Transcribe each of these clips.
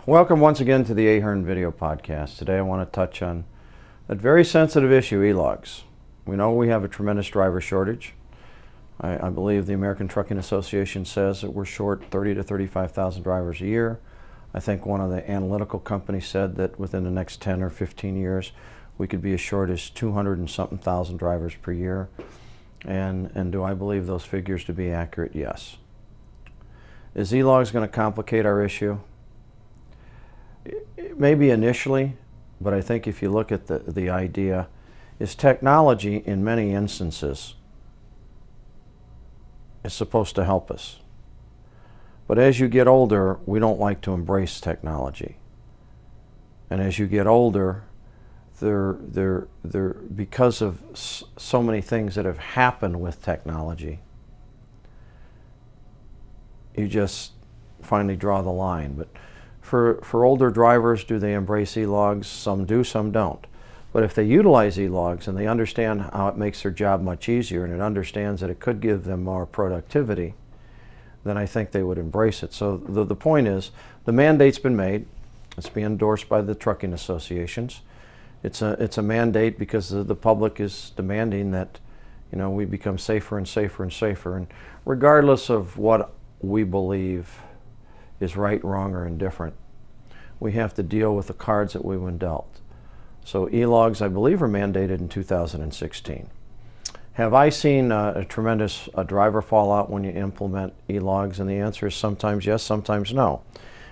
Welcome once again to the Ahern video podcast. Today I want to touch on that very sensitive issue, e-logs. We know we have a tremendous driver shortage. I believe the American Trucking Association says that we're short 30 to 35,000 drivers a year. I think one of the analytical companies said that within the next 10 or 15 years we could be as short as 200 and something thousand drivers per year. And do I believe those figures to be accurate? Yes. Is e-logs going to complicate our issue? Maybe initially, but I think if you look at the idea, is technology in many instances is supposed to help us. But as you get older, we don't like to embrace technology. And as you get older, because of so many things that have happened with technology, you just finally draw the line. But for older drivers, do they embrace e-logs? Some do, some don't. But if they utilize e-logs and they understand how it makes their job much easier and it understands that it could give them more productivity, then I think they would embrace it. So the point is, the mandate's been made. It's being endorsed by the trucking associations. It's a mandate because the public is demanding that, you know, we become safer and safer and safer. And regardless of what we believe is right, wrong, or indifferent, we have to deal with the cards that we've been dealt. So e-logs, I believe, are mandated in 2016. Have I seen a tremendous driver fallout when you implement e-logs? And the answer is sometimes yes, sometimes no.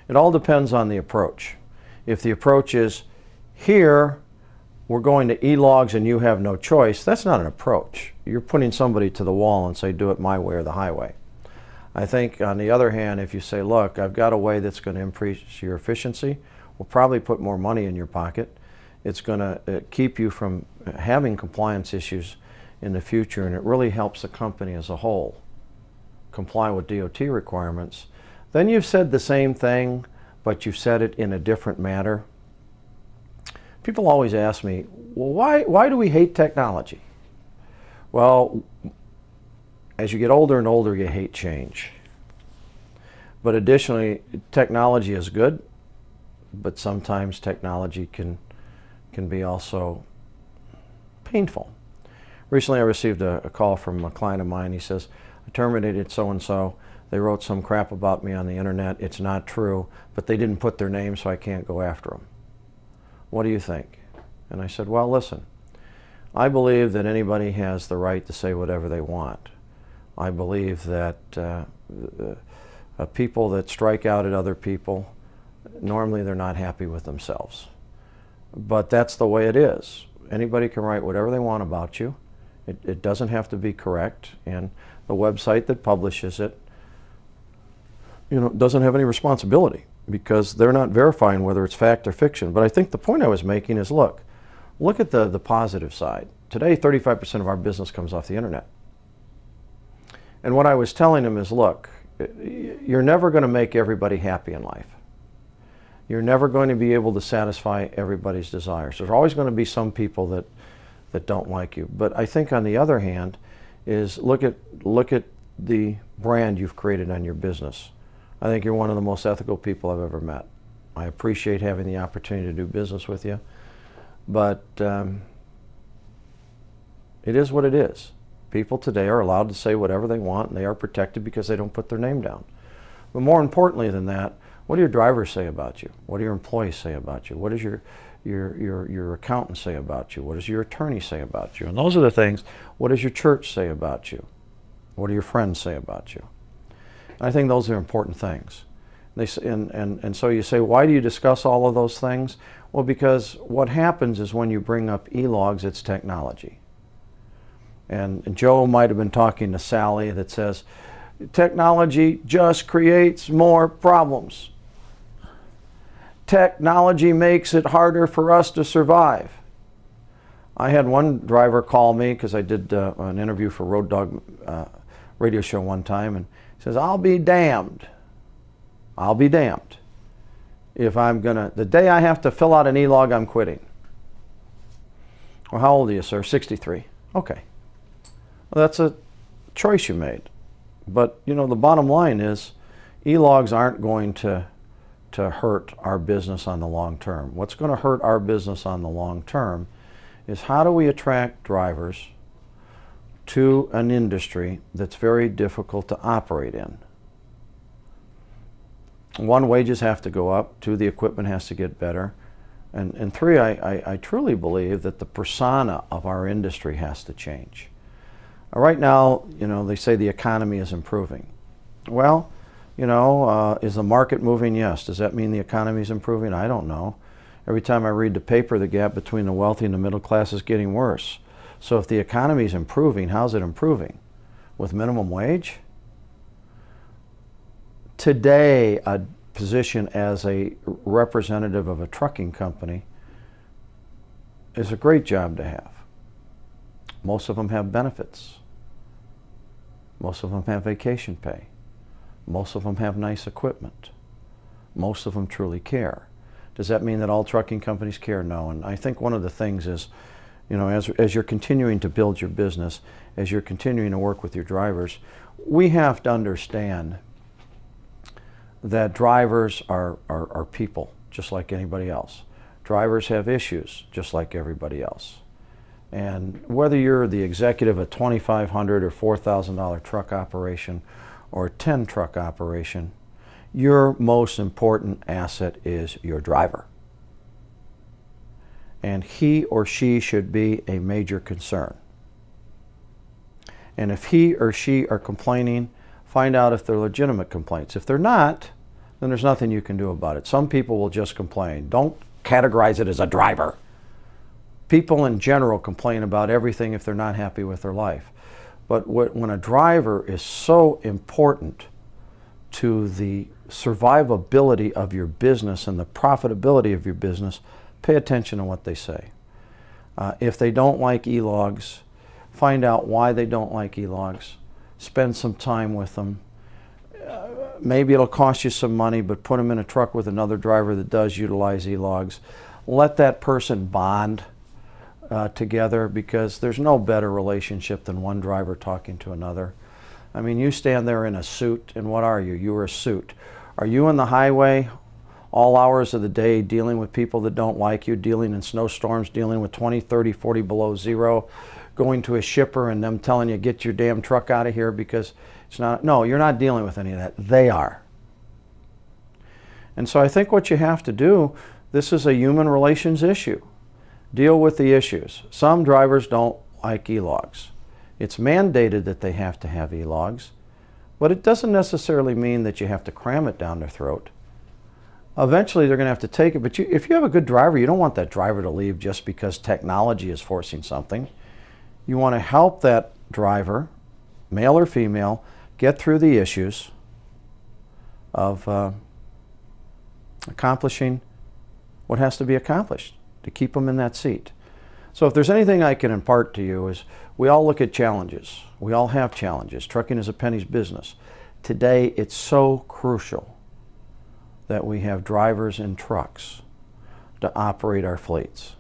It all depends on the approach. If the approach is, here, we're going to e-logs and you have no choice, that's not an approach. You're putting somebody to the wall and say, do it my way or the highway. I think, on the other hand, if you say, look, I've got a way that's going to increase your efficiency, we'll probably put more money in your pocket. It's going to keep you from having compliance issues in the future, and it really helps the company as a whole comply with DOT requirements. Then you've said the same thing, but you've said it in a different manner. People always ask me, well, why do we hate technology? Well, as you get older and older, you hate change. But additionally, technology is good, but sometimes technology can be also painful. Recently I received a call from a client of mine. He says, I terminated so-and-so. They wrote some crap about me on the internet. It's not true, but they didn't put their name, so I can't go after them. What do you think? And I said, well, listen, I believe that anybody has the right to say whatever they want. I believe that people that strike out at other people, normally they're not happy with themselves. But that's the way it is. Anybody can write whatever they want about you. It doesn't have to be correct, and the website that publishes it, you know, doesn't have any responsibility because they're not verifying whether it's fact or fiction. But I think the point I was making is, look at the positive side. Today, 35% of our business comes off the internet. And what I was telling them is, look, you're never going to make everybody happy in life. You're never going to be able to satisfy everybody's desires. There's always going to be some people that don't like you. But I think on the other hand is look at the brand you've created on your business. I think you're one of the most ethical people I've ever met. I appreciate having the opportunity to do business with you. But it is what it is. People today are allowed to say whatever they want, and they are protected because they don't put their name down. But more importantly than that, what do your drivers say about you? What do your employees say about you? What does your accountant say about you? What does your attorney say about you? And those are the things. What does your church say about you? What do your friends say about you? I think those are important things. And so you say, why do you discuss all of those things? Well, because what happens is when you bring up e-logs, it's technology. And Joe might have been talking to Sally that says, technology just creates more problems. Technology makes it harder for us to survive. I had one driver call me because I did an interview for Road Dog radio show one time, and he says, I'll be damned if I'm gonna, the day I have to fill out an e-log, I'm quitting. Well, how old are you, sir? 63. Okay. Well, that's a choice you made. But, you know, the bottom line is e-logs aren't going to to hurt our business on the long term. What's going to hurt our business on the long term is how do we attract drivers to an industry that's very difficult to operate in. One, wages have to go up. Two, the equipment has to get better. And three, I truly believe that the persona of our industry has to change. Right now, they say the economy is improving. Well, is the market moving? Yes. Does that mean the economy is improving? I don't know. Every time I read the paper, the gap between the wealthy and the middle class is getting worse. So if the economy is improving, how's it improving? With minimum wage? Today, a position as a representative of a trucking company is a great job to have. Most of them have benefits. Most of them have vacation pay. Most of them have nice equipment. Most of them truly care. Does that mean that all trucking companies care? No. And I think one of the things is, as you're continuing to build your business, as you're continuing to work with your drivers, we have to understand that drivers are people, just like anybody else. Drivers have issues, just like everybody else. And whether you're the executive of a $2,500 or $4,000 truck operation or a 10 truck operation, your most important asset is your driver. And he or she should be a major concern. And if he or she are complaining, find out if they're legitimate complaints. If they're not, then there's nothing you can do about it. Some people will just complain. Don't categorize it as a driver. People in general complain about everything if they're not happy with their life. But when a driver is so important to the survivability of your business and the profitability of your business, pay attention to what they say. If they don't like e-logs, find out why they don't like e-logs. Spend some time with them. Maybe it'll cost you some money, but put them in a truck with another driver that does utilize e-logs. Let that person bond together, because there's no better relationship than one driver talking to another. I mean, you stand there in a suit, and what are you? You are a suit. Are you on the highway all hours of the day dealing with people that don't like you, dealing in snowstorms, dealing with 20, 30, 40 below zero, going to a shipper and them telling you, get your damn truck out of here because it's not? No, you're not dealing with any of that. They are. And so I think what you have to do, this is a human relations issue. Deal with the issues. Some drivers don't like e-logs. It's mandated that they have to have e-logs, but it doesn't necessarily mean that you have to cram it down their throat. Eventually they're going to have to take it, but if you have a good driver, you don't want that driver to leave just because technology is forcing something. You want to help that driver, male or female, get through the issues of accomplishing what has to be accomplished to keep them in that seat. So if there's anything I can impart to you is, we all look at challenges. We all have challenges. Trucking is a penny's business. Today it's so crucial that we have drivers in trucks to operate our fleets.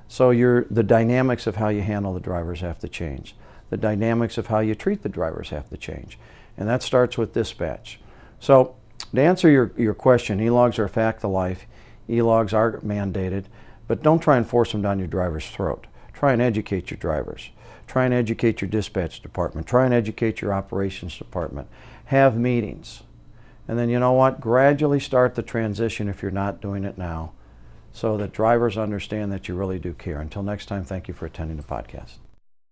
So the dynamics of how you handle the drivers have to change. The dynamics of how you treat the drivers have to change. And that starts with dispatch. So to answer your question, e-logs are a fact of life. E-logs are mandated, but don't try and force them down your driver's throat. Try and educate your drivers. Try and educate your dispatch department. Try and educate your operations department. Have meetings. And then, you know what? Gradually start the transition, if you're not doing it now, so that drivers understand that you really do care. Until next time, thank you for attending the podcast.